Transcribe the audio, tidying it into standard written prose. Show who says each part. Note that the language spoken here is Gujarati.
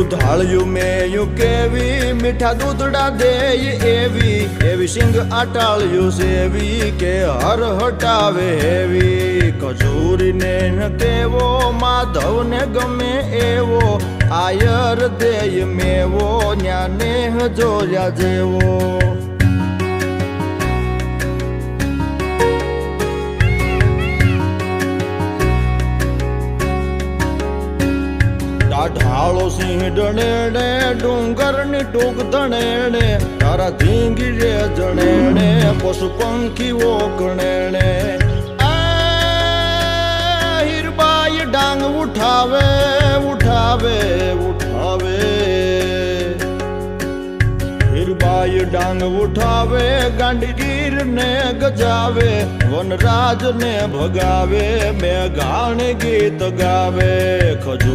Speaker 1: દુધાળ્યું મેયું કેવી મીઠા દૂધડા દેય એવી સિંગ આટાળ્યું સેવી કે હર હટાવે હેવી ખજૂરીને ન કેવો માધવને ગમે એવો આયર દેય મેવો ન્યાને જોયા જેવો ઢાળો સિંહ ડણેણે ડુંગરની ટૂંક ધણેણે તારા ધીંગી રે જણેણે પશુ પંખીઓ ગણેણે હીરબાઈ ડાંગ ઉઠાવે ઉઠાવે ઉઠાવે હીરબાઈ ડાંગ ઉઠાવે ગાંડીગીર ને ગજાવે વનરાજ ને ભગાવે મેઘાણ ગીત ગાવે ખજૂર